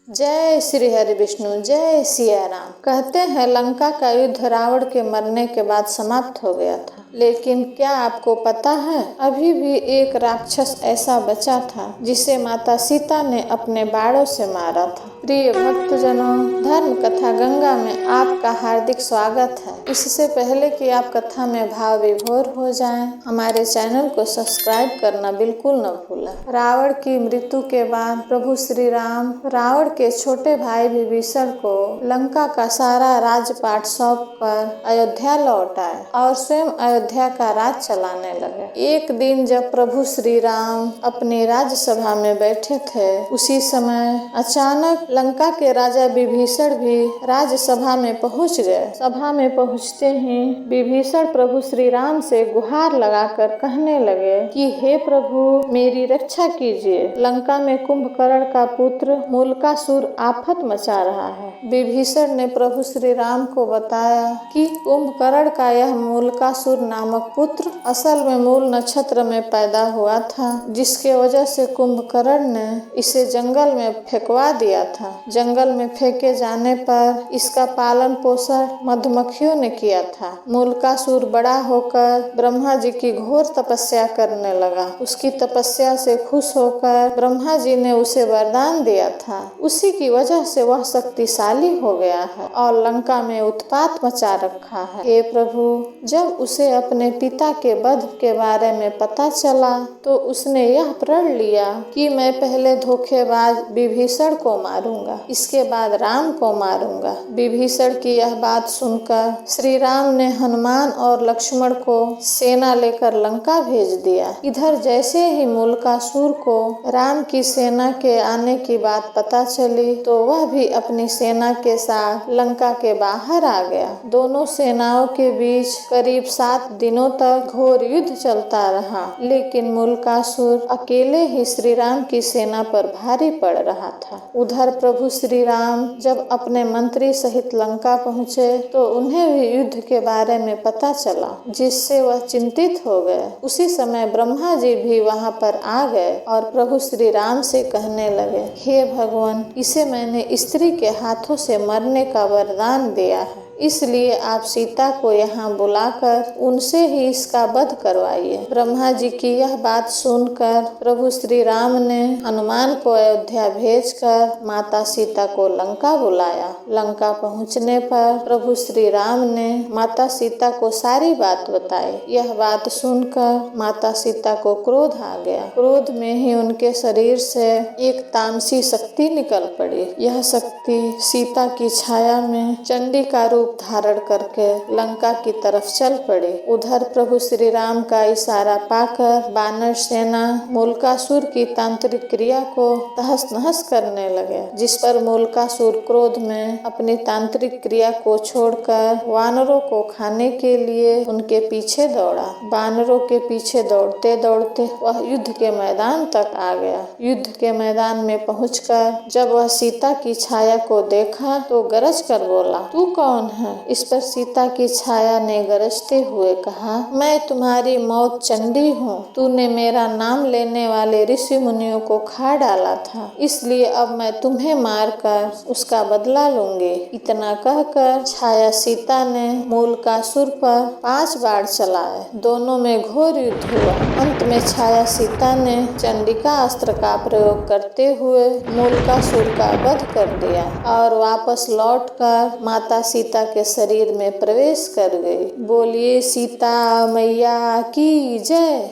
जय श्री हरि विष्णु, जय सिया राम। कहते हैं लंका का युद्ध रावण के मरने के बाद समाप्त हो गया था, लेकिन क्या आपको पता है अभी भी एक राक्षस ऐसा बचा था जिसे माता सीता ने अपने बाणों से मारा था। प्रिय भक्तजनों, धर्म कथा गंगा में आपका हार्दिक स्वागत है। इससे पहले कि आप कथा में भाव विभोर हो जाएं, हमारे चैनल को सब्सक्राइब करना बिल्कुल न भूलें। रावण की मृत्यु के बाद प्रभु श्री राम रावण के छोटे भाई विभीषण को लंका का सारा राजपाट सौंप कर अयोध्या लौट आए और स्वयं अयोध्या का राज चलाने लगे। एक दिन जब प्रभु श्री राम अपनी राज्यसभा में बैठे थे, उसी समय अचानक लंका के राजा विभीषण भी राज्यसभा में पहुंच गए। सभा में पहुंचते ही विभीषण प्रभु श्री राम से गुहार लगाकर कहने लगे कि हे प्रभु, मेरी रक्षा कीजिए। लंका में कुंभकर्ण का पुत्र मूलकासुर आफत मचा रहा है। विभीषण ने प्रभु श्री राम को बताया कि कुंभकर्ण का यह मूलकासुर नामक पुत्र असल में मूल नक्षत्र में पैदा हुआ था, जिसके वजह से कुंभकर्ण ने इसे जंगल में फेंकवा दिया था। जंगल में फेंके जाने पर इसका पालन पोषण मधुमक्खियों ने किया था। मूलकासुर बड़ा होकर ब्रह्मा जी की घोर तपस्या करने लगा। उसकी तपस्या से खुश होकर ब्रह्मा जी ने उसे वरदान दिया था। उसी की वजह से वह शक्तिशाली हो गया है और लंका में उत्पात मचा रखा है। हे प्रभु, जब उसे अपने पिता के वध के बारे में पता चला तो उसने यह प्रण लिया कि मैं पहले धोखेबाज विभीषण को मारूंगा, इसके बाद राम को मारूंगा। विभीषण की यह बात सुनकर श्री राम ने हनुमान और लक्ष्मण को सेना लेकर लंका भेज दिया। इधर जैसे ही मूलकासुर को राम की सेना के आने की बात पता चली तो वह भी अपनी सेना के साथ लंका के बाहर आ गया। दोनों सेनाओं के बीच करीब 7 दिनों तक घोर युद्ध चलता रहा, लेकिन मूलकासुर अकेले ही श्री राम की सेना पर भारी पड़ रहा था। उधर प्रभु श्री राम जब अपने मंत्री सहित लंका पहुँचे तो उन्हें भी युद्ध के बारे में पता चला, जिससे वह चिंतित हो गए। उसी समय ब्रह्मा जी भी वहां पर आ गए और प्रभु श्री राम से कहने लगे, हे भगवान, इसे मैंने स्त्री के हाथों से मरने का वरदान दिया है, इसलिए आप सीता को यहाँ बुलाकर उनसे ही इसका वध करवाइए। ब्रह्मा जी की यह बात सुनकर प्रभु श्री राम ने हनुमान को अयोध्या भेजकर माता सीता को लंका बुलाया। लंका पहुँचने पर प्रभु श्री राम ने माता सीता को सारी बात बताई। यह बात सुनकर माता सीता को क्रोध आ गया। क्रोध में ही उनके शरीर से एक तामसी शक्ति निकल पड़ी। यह शक्ति सीता की छाया में चंडी का रूप धारण करके लंका की तरफ चल पड़ी। उधर प्रभु श्री राम का इशारा पाकर वानर सेना मूलकासुर की तांत्रिक क्रिया को तहस नहस करने लगे, जिस पर मूलकासुर क्रोध में अपनी तांत्रिक क्रिया को छोड़कर वानरों को खाने के लिए उनके पीछे दौड़ा। वानरों के पीछे दौड़ते दौड़ते वह युद्ध के मैदान तक आ गया। युद्ध के मैदान में पहुंचकर जब वह सीता की छाया को देखा तो गरज कर बोला, तू कौन है? इस पर सीता की छाया ने गरजते हुए कहा, मैं तुम्हारी मौत चंडी हूँ। तूने मेरा नाम लेने वाले ऋषि मुनियों को खा डाला था, इसलिए अब मैं तुम्हें मारकर उसका बदला लूंगी। इतना कहकर छाया सीता ने मूलकासुर पर 5 बाण चलाए। दोनों में घोर युद्ध हुआ। अंत में छाया सीता ने चंडिका अस्त्र का प्रयोग करते हुए मूलकासुर का वध कर दिया और वापस लौटकर माता सीता के शरीर में प्रवेश कर गई। बोलिए सीता मैया की जय।